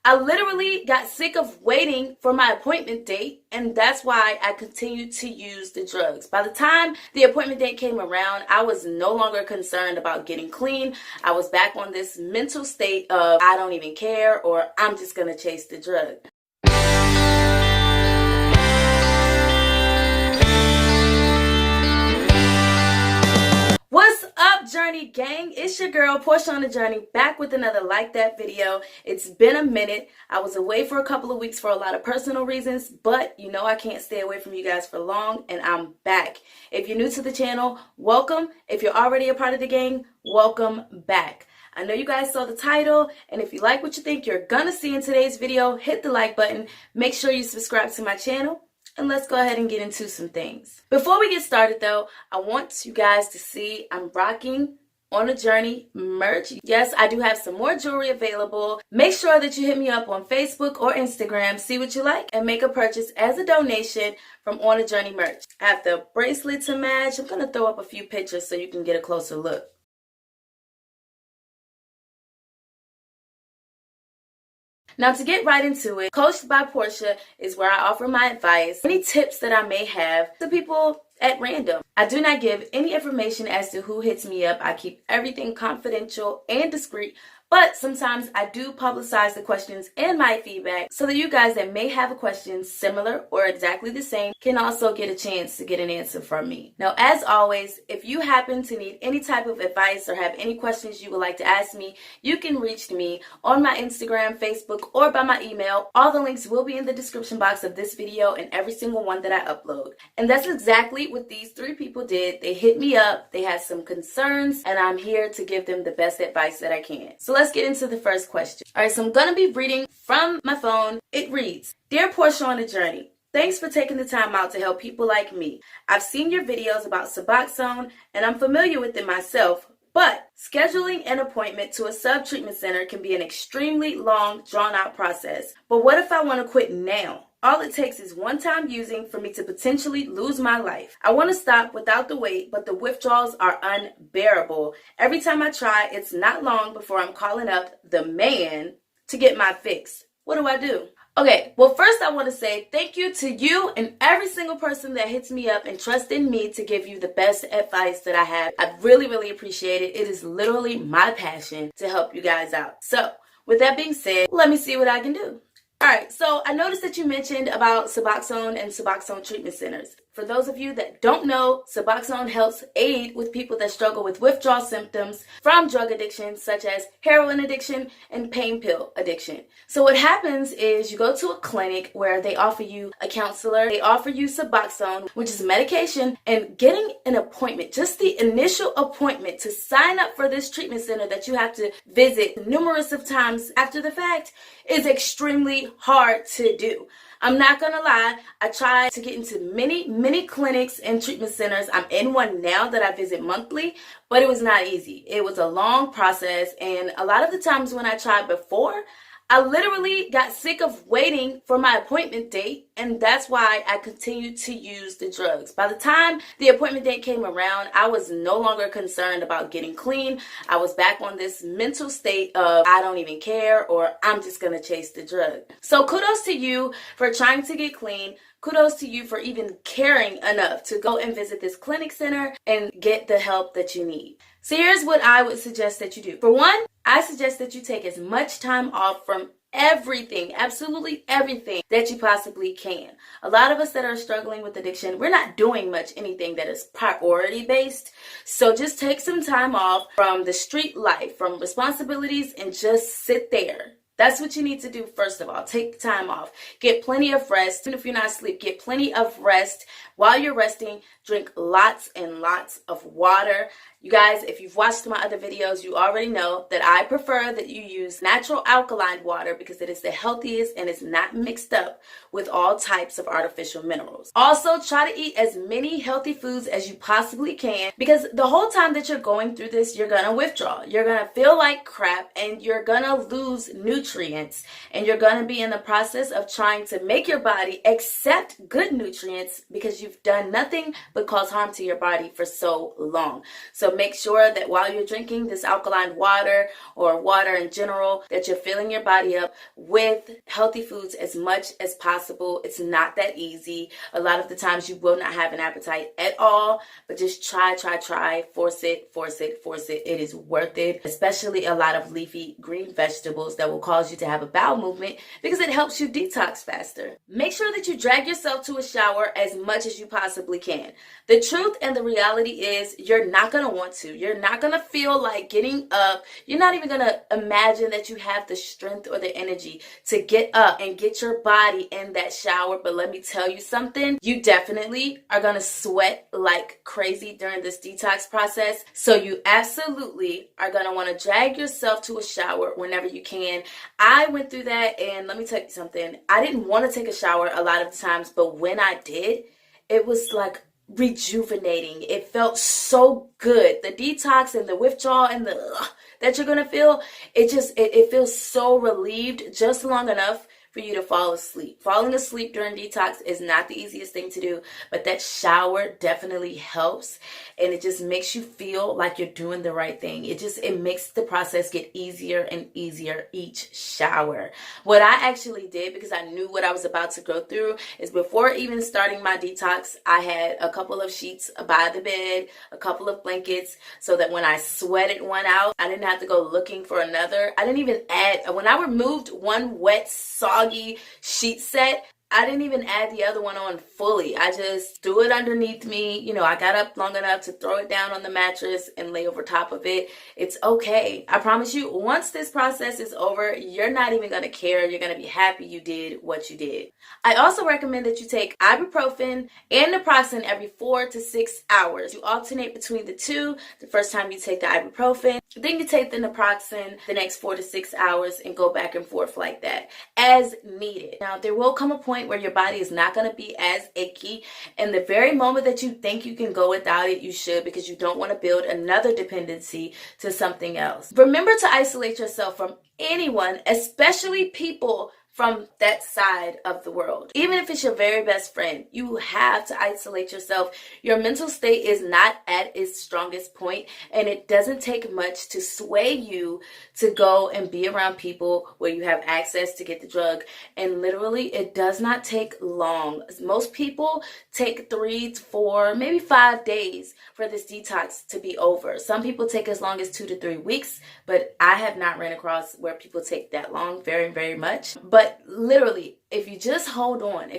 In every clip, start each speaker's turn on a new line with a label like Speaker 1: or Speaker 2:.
Speaker 1: I literally got sick of waiting for my appointment date, and that's why I continued to use the drugs. By the time the appointment date came around, I was no longer concerned about getting clean. I was back on this mental state of I don't even care, or I'm just gonna chase the drug. What's up, Journey Gang? It's your girl, Porshaonajourney, back with another Like That video. It's been a minute. I was away for a couple of weeks for a lot of personal reasons, but you know I can't stay away from you guys for long, and I'm back. If you're new to the channel, welcome. If you're already a part of the gang, welcome back. I know you guys saw the title, and if you like what you think you're gonna see in today's video, hit the like button. Make sure you subscribe to my channel. And let's go ahead and get into some things. Before we get started though, I want you guys to see I'm rocking On a Journey merch. Yes, I do have some more jewelry available. Make sure that you hit me up on Facebook or Instagram, see what you like, and make a purchase as a donation from On a Journey merch. I have the bracelet to match. I'm gonna throw up a few pictures so you can get a closer look. Now to get right into it, Coached by Porsha is where I offer my advice, any tips that I may have to people at random. I do not give any information as to who hits me up. I keep everything confidential and discreet, but sometimes I do publicize the questions and my feedback so that you guys that may have a question similar or exactly the same can also get a chance to get an answer from me. Now, as always, if you happen to need any type of advice or have any questions you would like to ask me, you can reach me on my Instagram, Facebook, or by my email. All the links will be in the description box of this video and every single one that I upload. And that's exactly what these three people did. They hit me up, they had some concerns, and I'm here to give them the best advice that I can. So let's get into the first question. All right, so I'm going to be reading from my phone. It reads, Dear Porshaonajourney, thanks for taking the time out to help people like me. I've seen your videos about Suboxone, and I'm familiar with it myself, but scheduling an appointment to a sub-treatment center can be an extremely long, drawn-out process. But what if I want to quit now? All it takes is one time using for me to potentially lose my life. I want to stop without the wait, but the withdrawals are unbearable. Every time I try, it's not long before I'm calling up the man to get my fix. What do I do? Okay, well, first I want to say thank you to you and every single person that hits me up and trusts in me to give you the best advice that I have. I really, really appreciate it. It is literally my passion to help you guys out. So, with that being said, let me see what I can do. Alright, so I noticed that you mentioned about Suboxone and Suboxone treatment centers. For those of you that don't know, Suboxone helps aid with people that struggle with withdrawal symptoms from drug addiction, such as heroin addiction and pain pill addiction. So what happens is you go to a clinic where they offer you a counselor, they offer you Suboxone, which is medication, and getting an appointment, just the initial appointment to sign up for this treatment center that you have to visit numerous of times after the fact is extremely hard to do. I'm not gonna lie, I tried to get into many clinics and treatment centers. I'm in one now that I visit monthly, but it was not easy. It was a long process, and a lot of the times when I tried before, I literally got sick of waiting for my appointment date, and that's why I continued to use the drugs. By the time the appointment date came around, I was no longer concerned about getting clean. I was back on this mental state of I don't even care, or I'm just gonna chase the drug. So kudos to you for trying to get clean. Kudos to you for even caring enough to go and visit this clinic center and get the help that you need. So here's what I would suggest that you do. For one, I suggest that you take as much time off from everything, absolutely everything that you possibly can. A lot of us that are struggling with addiction, we're not doing much anything that is priority based. So just take some time off from the street life, from responsibilities, and just sit there. That's what you need to do first of all. Take time off. Get plenty of rest. And if you're not asleep, get plenty of rest. While you're resting, drink lots and lots of water. You guys, if you've watched my other videos, you already know that I prefer that you use natural alkaline water because it is the healthiest and it's not mixed up with all types of artificial minerals. Also, try to eat as many healthy foods as you possibly can because the whole time that you're going through this, you're going to withdraw. You're going to feel like crap and you're going to lose nutrients nutrients, and you're going to be in the process of trying to make your body accept good nutrients because you've done nothing but cause harm to your body for so long. So make sure that while you're drinking this alkaline water or water in general, that you're filling your body up with healthy foods as much as possible. It's not that easy. A lot of the times you will not have an appetite at all, but just try, force it. It is worth it, especially a lot of leafy green vegetables that will cause you to have a bowel movement because it helps you detox faster. Make sure that you drag yourself to a shower as much as you possibly can. The truth and the reality is you're not going to want to. You're not going to feel like getting up. You're not even going to imagine that you have the strength or the energy to get up and get your body in that shower. But let me tell you something, you definitely are going to sweat like crazy during this detox process. So you absolutely are going to want to drag yourself to a shower whenever you can. I went through that, and let me tell you something. I didn't want to take a shower a lot of the times, but when I did, it was like rejuvenating. It felt so good. The detox and the withdrawal and the that you're going to feel, it feels so relieved just long enough for you to fall asleep. Falling asleep during detox is not the easiest thing to do, but that shower definitely helps, and it just makes you feel like you're doing the right thing. It makes the process get easier and easier each shower. What I actually did, because I knew what I was about to go through, is before even starting my detox, I had a couple of sheets by the bed, a couple of blankets, so that when I sweated one out, I didn't have to go looking for another. I didn't even add, when I removed one wet, soggy sheet set, I didn't even add the other one on fully. I just threw it underneath me. I got up long enough to throw it down on the mattress and lay over top of it. It's okay. I promise you, once this process is over, you're not even going to care. You're going to be happy you did what you did. I also recommend that you take ibuprofen and naproxen every 4 to 6 hours. You alternate between the two. The first time you take the ibuprofen, then you take the naproxen the next 4 to 6 hours and go back and forth like that as needed. Now, there will come a point where your body is not going to be as achy, and the very moment that you think you can go without it, you should, because you don't want to build another dependency to something else. Remember to isolate yourself from anyone, especially people from that side of the world. Even if it's your very best friend, you have to isolate yourself. Your mental state is not at its strongest point, and it doesn't take much to sway you to go and be around people where you have access to get the drug. And literally, it does not take long. Most people take 3 to 4, maybe 5 days for this detox to be over. Some people take as long as 2 to 3 weeks, but I have not ran across where people take that long, very, very much. But literally, if you just hold on,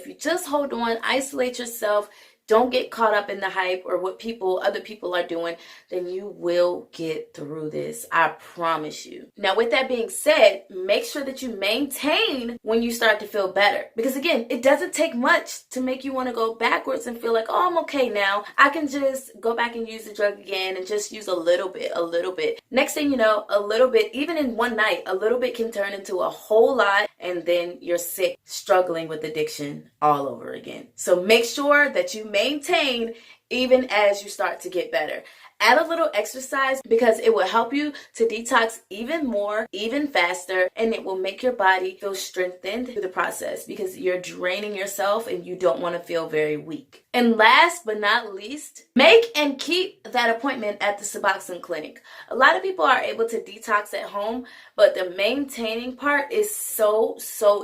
Speaker 1: isolate yourself, don't get caught up in the hype or what other people are doing, then you will get through this. I promise you. Now, with that being said, make sure that you maintain when you start to feel better. Because again, it doesn't take much to make you want to go backwards and feel like, oh, I'm okay now. I can just go back and use the drug again and just use a little bit. Next thing you know, a little bit, even in one night, a little bit can turn into a whole lot, and then you're sick, struggling with addiction all over again. So make sure that you maintain even as you start to get better. Add a little exercise because it will help you to detox even more, even faster, and it will make your body feel strengthened through the process because you're draining yourself and you don't want to feel very weak. And last but not least, make and keep that appointment at the Suboxone clinic. A lot of people are able to detox at home, but the maintaining part is so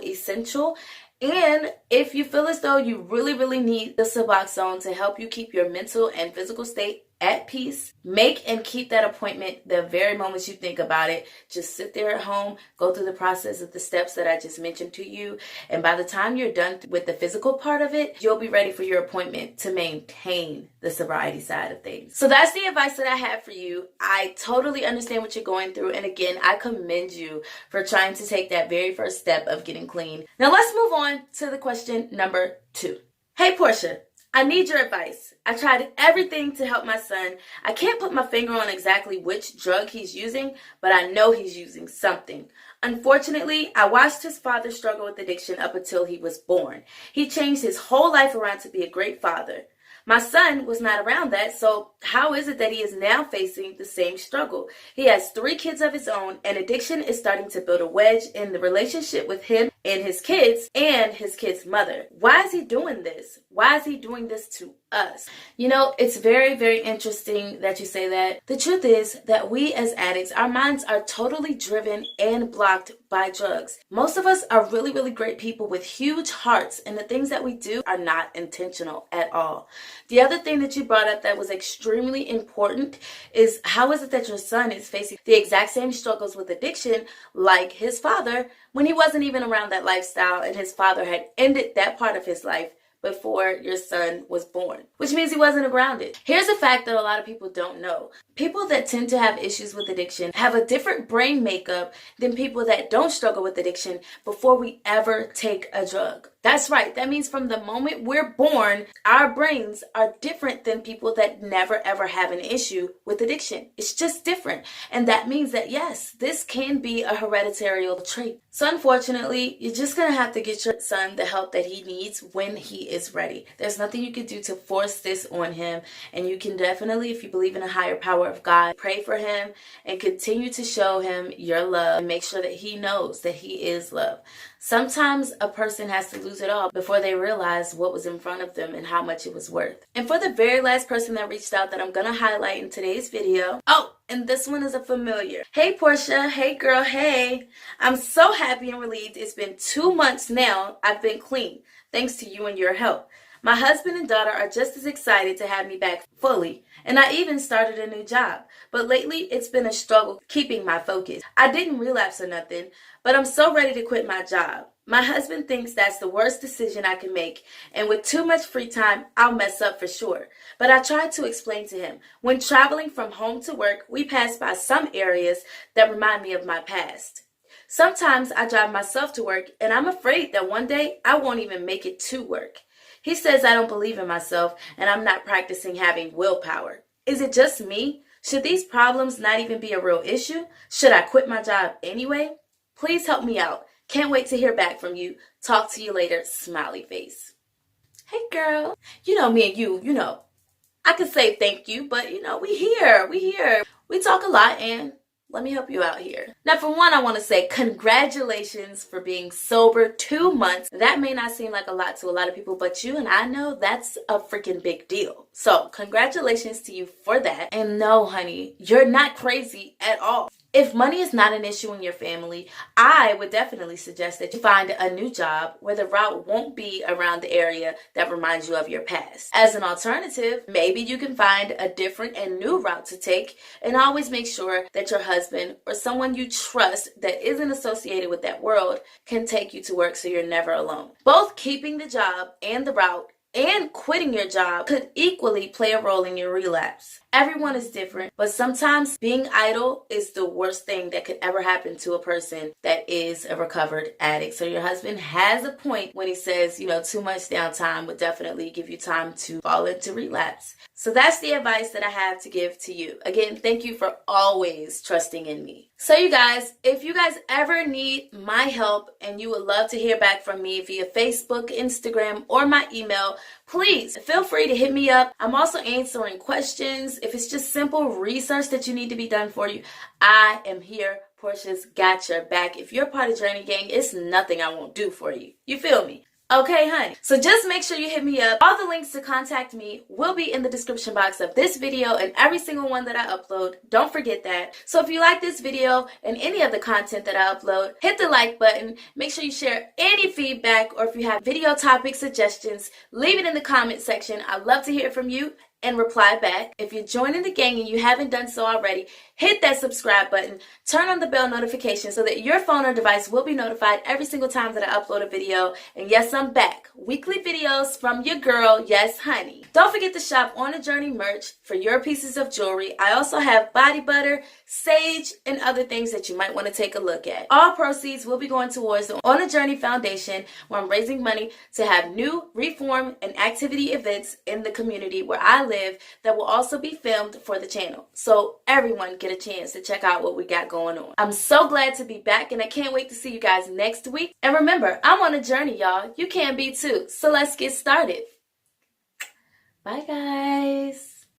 Speaker 1: essential. And if you feel as though you really need the Suboxone to help you keep your mental and physical state at peace, make and keep that appointment the very moment you think about it. Just sit there at home, go through the process of the steps that I just mentioned to you, and by the time you're done with the physical part of it, you'll be ready for your appointment to maintain the sobriety side of things. So that's the advice that I have for you. I totally understand what you're going through, and again, I commend you for trying to take that very first step of getting clean. Now let's move on to the question number 2. Hey Porsha, I need your advice. I tried everything to help my son. I can't put my finger on exactly which drug he's using, but I know he's using something. Unfortunately, I watched his father struggle with addiction up until he was born. He changed his whole life around to be a great father. My son was not around that, so how is it that he is now facing the same struggle? He has 3 kids of his own, and addiction is starting to build a wedge in the relationship with him and his kids' mother. Why is he doing this? Why is he doing this to us? You know, it's very, very interesting that you say that. The truth is that we as addicts, our minds are totally driven and blocked by drugs. Most of us are really, really great people with huge hearts, and the things that we do are not intentional at all. The other thing that you brought up that was extremely important is how is it that your son is facing the exact same struggles with addiction like his father when he wasn't even around that lifestyle and his father had ended that part of his life before your son was born, which means he wasn't around it. Here's a fact that a lot of people don't know. People that tend to have issues with addiction have a different brain makeup than people that don't struggle with addiction before we ever take a drug. That's right. That means from the moment we're born, our brains are different than people that never ever have an issue with addiction. It's just different. And that means that yes, this can be a hereditary trait. So unfortunately, you're just going to have to get your son the help that he needs when he is ready. There's nothing you can do to force this on him. And you can definitely, if you believe in a higher power of God, pray for him and continue to show him your love and make sure that he knows that he is loved. Sometimes a person has to lose it all before they realize what was in front of them and how much it was worth. And for the very last person that reached out that I'm going to highlight in today's video, and this one is a familiar. Hey Porsha, hey girl, hey. I'm so happy and relieved. It's been 2 months now. I've been clean, thanks to you and your help. My husband and daughter are just as excited to have me back fully, and I even started a new job. But lately, it's been a struggle keeping my focus. I didn't relapse or nothing, but I'm so ready to quit my job. My husband thinks that's the worst decision I can make, and with too much free time, I'll mess up for sure. But I tried to explain to him, when traveling from home to work, we pass by some areas that remind me of my past. Sometimes I drive myself to work, and I'm afraid that one day I won't even make it to work. He says I don't believe in myself and I'm not practicing having willpower. Is it just me? Should these problems not even be a real issue? Should I quit my job anyway? Please help me out. Can't wait to hear back from you. Talk to you later. Smiley face. Hey girl. You know me and you, I could say thank you, but we here. We talk a lot and let me help you out here. Now, for one, I want to say congratulations for being sober 2 months. That may not seem like a lot to a lot of people, but you and I know that's a freaking big deal. So congratulations to you for that. And no, honey, you're not crazy at all. If money is not an issue in your family, I would definitely suggest that you find a new job where the route won't be around the area that reminds you of your past. As an alternative, maybe you can find a different and new route to take, and always make sure that your husband or someone you trust that isn't associated with that world can take you to work so you're never alone. Both keeping the job and the route and quitting your job could equally play a role in your relapse. Everyone is different, but sometimes being idle is the worst thing that could ever happen to a person that is a recovered addict. So your husband has a point when he says, too much downtime would definitely give you time to fall into relapse. So that's the advice that I have to give to you. Again, thank you for always trusting in me. So you guys, if you guys ever need my help and you would love to hear back from me via Facebook, Instagram, or my email, please feel free to hit me up. I'm also answering questions. If it's just simple research that you need to be done for you, I am here. Porsha's got your back. If you're part of Journey Gang, it's nothing I won't do for you. You feel me? Okay, honey. So just make sure you hit me up. All the links to contact me will be in the description box of this video and every single one that I upload. Don't forget that. So if you like this video and any of the content that I upload, hit the like button. Make sure you share any feedback, or if you have video topic suggestions, leave it in the comment section. I'd love to hear from you and reply back. If you're joining the gang and you haven't done so already, hit that subscribe button, turn on the bell notification so that your phone or device will be notified every single time that I upload a video. And yes, I'm back. Weekly videos from your girl, yes honey. Don't forget to shop On a Journey merch for your pieces of jewelry. I also have body butter, sage, and other things that you might want to take a look at. All proceeds will be going towards the On a Journey Foundation, where I'm raising money to have new reform and activity events in the community where I live that will also be filmed for the channel. So everyone get a chance to check out what we got going on. I'm so glad to be back, and I can't wait to see you guys next week. And remember, I'm on a journey, y'all. You can be too. So let's get started. Bye, guys.